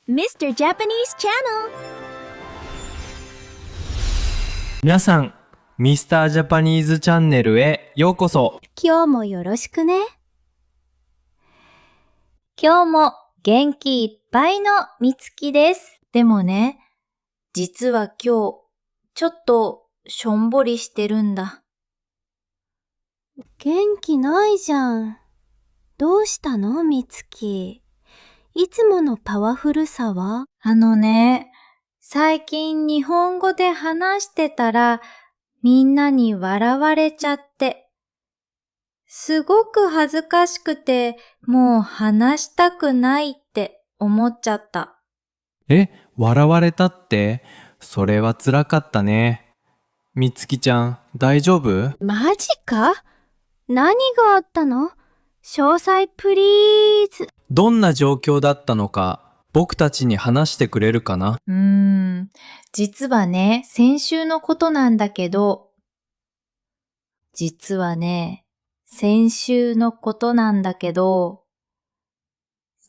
Mr. Japanese Channel。 皆さん、ミスタージャパニーズチャンネルへようこそ。今日もよろしくね。今日も元気いっぱいのみつきです。でもね、実は今日、ちょっとしょんぼりしてるんだ。元気ないじゃん。どうしたのみつき。いつものパワフルさは？最近日本語で話してたら、みんなに笑われちゃって。すごく恥ずかしくて、もう話したくないって思っちゃった。笑われたって？それは辛かったね。みつきちゃん、大丈夫？マジか？何があったの？詳細プリーズ。どんな状況だったのか、僕たちに話してくれるかな？実はね、先週のことなんだけど、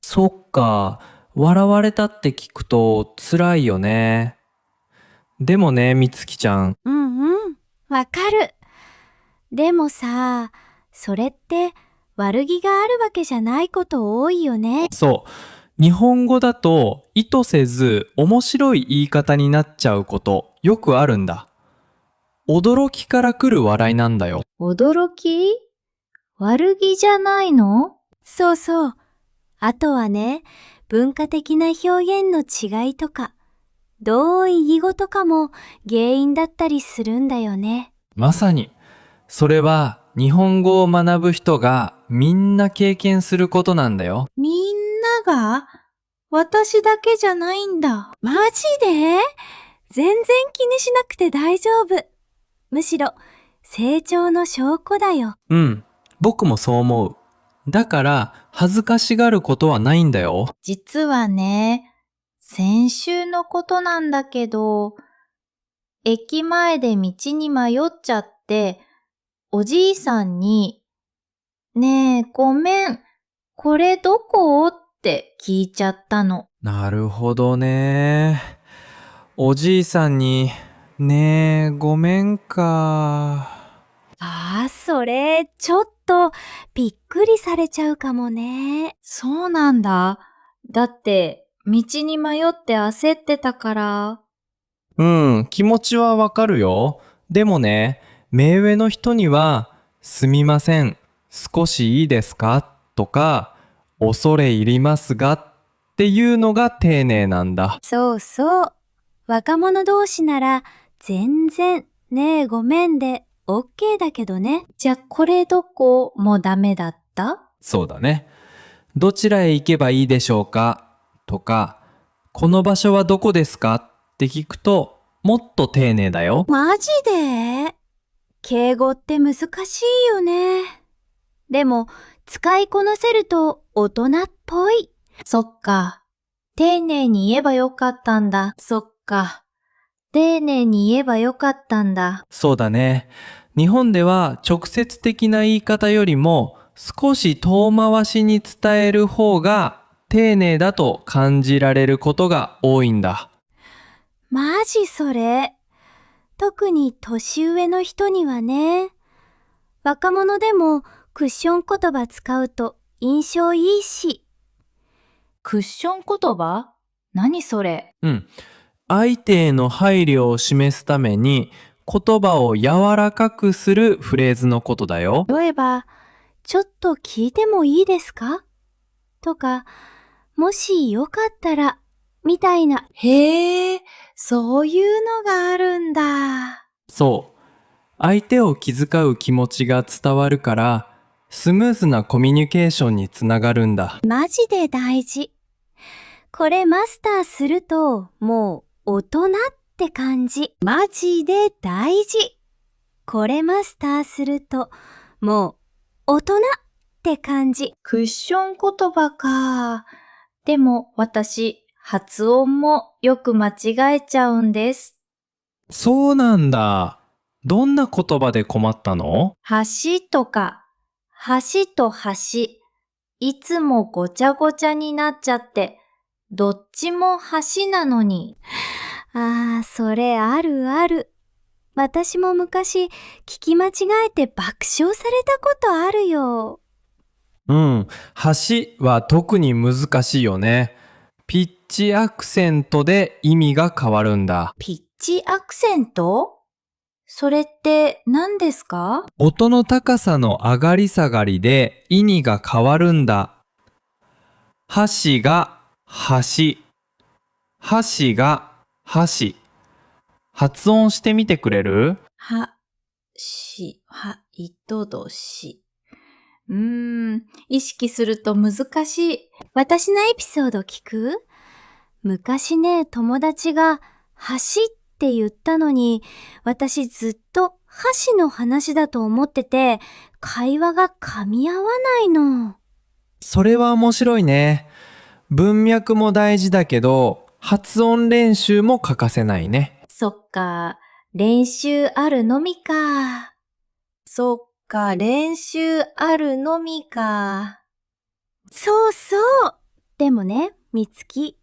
そっか、笑われたって聞くと辛いよね。でもね、みつきちゃん。わかる。でもさ、それって悪気があるわけじゃないこと多いよね。そう。日本語だと意図せず面白い言い方になっちゃうことよくあるんだ。驚きから来る笑いなんだよ。驚き？悪気じゃないの？そうそう。あとはね、文化的な表現の違いとか、同意義語とかも原因だったりするんだよね。まさに。それは日本語を学ぶ人がみんな経験することなんだよ。みんなが？私だけじゃないんだ。マジで？全然気にしなくて大丈夫。むしろ成長の証拠だよ。僕もそう思う。だから恥ずかしがることはないんだよ。実はね、先週のことなんだけど、駅前で道に迷っちゃって、おじいさんに、ねえ、ごめん、これどこ？って聞いちゃったの。なるほどね。おじいさんに、ねえ、ごめんか。それ、ちょっとびっくりされちゃうかもね。そうなんだ。だって、道に迷って焦ってたから。気持ちはわかるよ。でもね、目上の人には、すみません、少しいいですかとか、恐れ入りますがっていうのが丁寧なんだ。そうそう。若者同士なら全然ねえごめんで OK だけどね。じゃあ、これどこもダメだった？そうだね。どちらへ行けばいいでしょうかとか、この場所はどこですかって聞くと、もっと丁寧だよ。マジで？敬語って難しいよね。でも使いこなせると大人っぽい。そっか。丁寧に言えばよかったんだ。そうだね。日本では直接的な言い方よりも少し遠回しに伝える方が丁寧だと感じられることが多いんだ。マジそれ。特に年上の人にはね。若者でもクッション言葉使うと印象いいし。クッション言葉？何それ？相手への配慮を示すために言葉を柔らかくするフレーズのことだよ。例えば、ちょっと聞いてもいいですか？とか、もしよかったら、みたいな。へえ、そういうのがあるんだ。そう。相手を気遣う気持ちが伝わるから、スムーズなコミュニケーションにつながるんだ。マジで大事。これマスターすると、もう大人って感じ。マジで大事。これマスターすると、もう大人って感じ。クッション言葉か。でも私、発音もよく間違えちゃうんです。そうなんだ。どんな言葉で困ったの？橋とか、橋と橋、いつもごちゃごちゃになっちゃって、どっちも橋なのに。ああ、それあるある。私も昔聞き間違えて爆笑されたことあるよ。うん、橋は特に難しいよね。ピッチアクセントで意味が変わるんだ。ピッチアクセント？それって何ですか？音の高さの上がり下がりで意味が変わるんだ。橋が橋、橋が橋。発音してみてくれる？糸どし。意識すると難しい。私のエピソード聞く？昔ね、友達が橋って言ったのに、私ずっと箸の話だと思ってて、会話が噛み合わないの。それは面白いね。文脈も大事だけど、発音練習も欠かせないね。そっか、練習あるのみか。そうそう。でもね、みつき、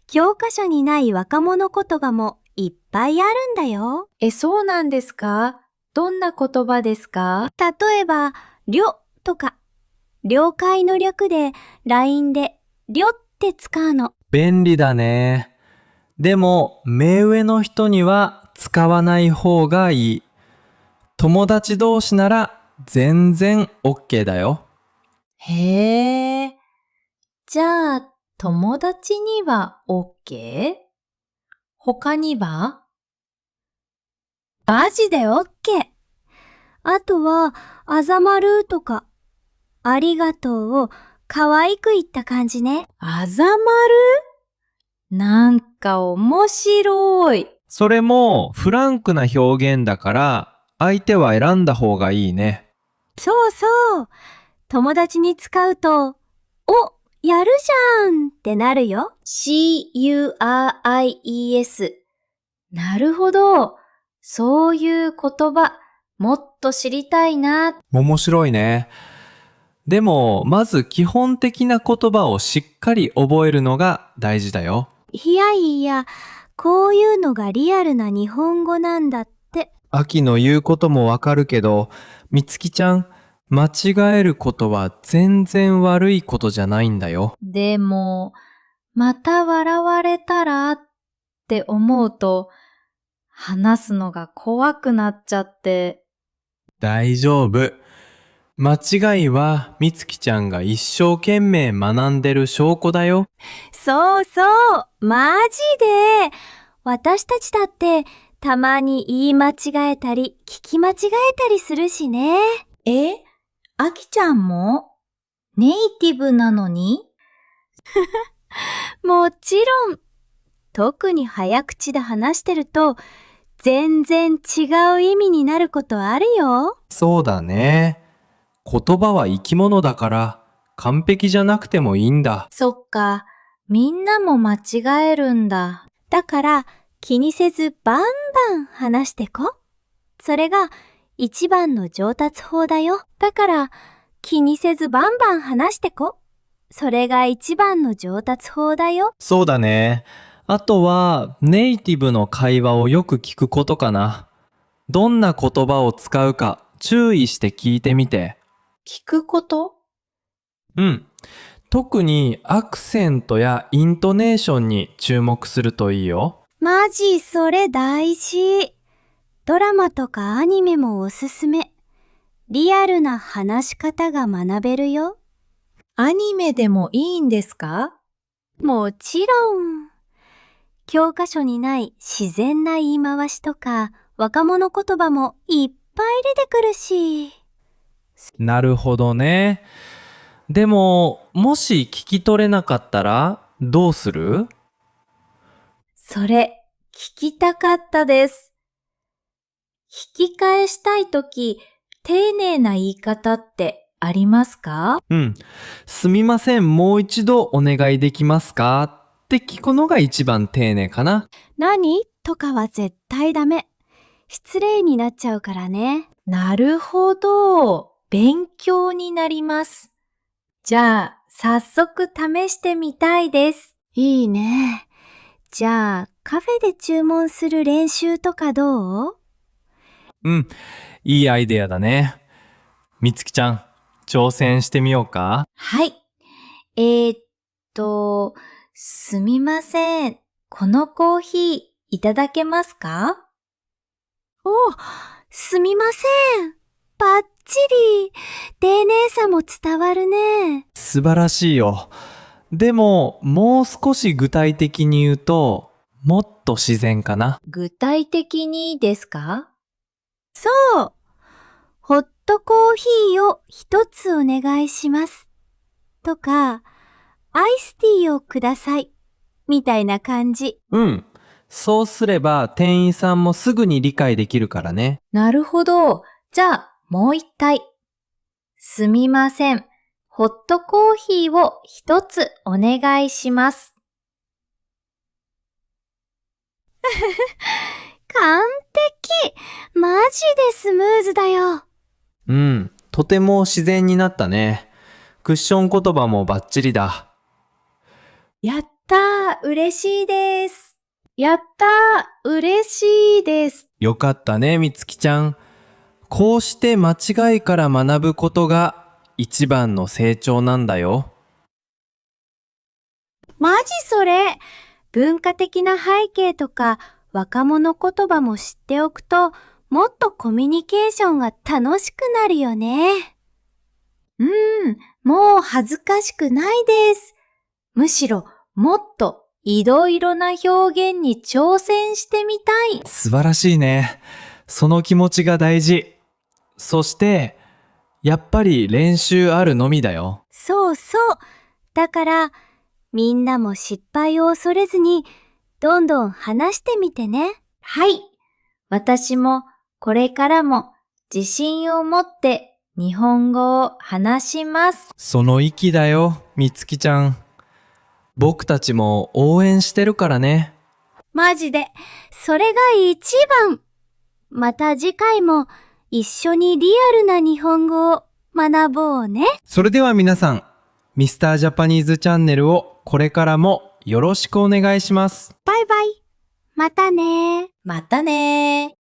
教科書にない若者言葉もいっぱいあるんだよ。そうなんですか？どんな言葉ですか？例えば、りょとか、了解の略で LINE でりょって使うの。便利だね。でも、目上の人には使わない方がいい。友達同士なら全然 OK だよ。へえ。じゃあ、友達には OK？ 他には？マジで OK。あとは、あざまるとか、ありがとうを可愛く言った感じね。あざまる？なんか面白い。それもフランクな表現だから、相手は選んだ方がいいね。そうそう。友達に使うと、やるじゃんってなるよ。CURIES。なるほど。そういう言葉、もっと知りたいな。面白いね。でも、まず基本的な言葉をしっかり覚えるのが大事だよ。いやいや、こういうのがリアルな日本語なんだって。秋の言うこともわかるけど、みつきちゃん、間違えることは全然悪いことじゃないんだよ。でも、また笑われたらって思うと、話すのが怖くなっちゃって。大丈夫。間違いはみつきちゃんが一生懸命学んでる証拠だよ。そうそう、マジで。私たちだってたまに言い間違えたり聞き間違えたりするしね。あきちゃんもネイティブなのに？もちろん。特に早口で話してると全然違う意味になることあるよ。そうだね。言葉は生き物だから完璧じゃなくてもいいんだ。そっか、みんなも間違えるんだ。だから気にせずバンバン話してこ。それが一番の上達法だよ。だから気にせずバンバン話してこ。それが一番の上達法だよ。そうだね。あとはネイティブの会話をよく聞くことかな。どんな言葉を使うか注意して聞いてみて。聞くこと？うん。特にアクセントやイントネーションに注目するといいよ。マジそれ大事。ドラマとかアニメもおすすめ。リアルな話し方が学べるよ。アニメでもいいんですか？もちろん。教科書にない自然な言い回しとか若者言葉もいっぱい出てくるし。なるほどね。でも、もし聞き取れなかったらどうする？それ、聞きたかったです。引き返したいとき、丁寧な言い方ってありますか？すみません、もう一度お願いできますかって聞くのが一番丁寧かな。何とかは絶対ダメ。失礼になっちゃうからね。なるほど。勉強になります。じゃあ、早速試してみたいです。いいね。じゃあ、カフェで注文する練習とかどう？うん、いいアイデアだね。みつきちゃん、挑戦してみようか？はい。すみません。このコーヒーいただけますか？お、すみません。バッチリ。丁寧さも伝わるね。素晴らしいよ。でも、もう少し具体的に言うと、もっと自然かな。具体的にですか？そう。ホットコーヒーを一つお願いします。とか、アイスティーをください。みたいな感じ。うん。そうすれば店員さんもすぐに理解できるからね。なるほど。じゃあ、もう一回。すみません。ホットコーヒーを一つお願いします。完璧。マジでスムーズだよ。うん。とても自然になったね。クッション言葉もバッチリだ。やったー。嬉しいです。やったー。嬉しいです。よかったね、みつきちゃん。こうして間違いから学ぶことが一番の成長なんだよ。マジそれ。文化的な背景とか若者言葉も知っておくと、もっとコミュニケーションが楽しくなるよね。もう恥ずかしくないです。むしろもっといろいろな表現に挑戦してみたい。素晴らしいね。その気持ちが大事。そして、やっぱり練習あるのみだよ。そうそう。だから、みんなも失敗を恐れずに、どんどん話してみてね。はい。私もこれからも自信を持って日本語を話します。その息だよ、みつきちゃん。僕たちも応援してるからね。マジで、それが一番。また次回も一緒にリアルな日本語を学ぼうね。それでは皆さん、ミスタージャパニーズチャンネルをこれからもよろしくお願いします。バイバイ。またね。またねー。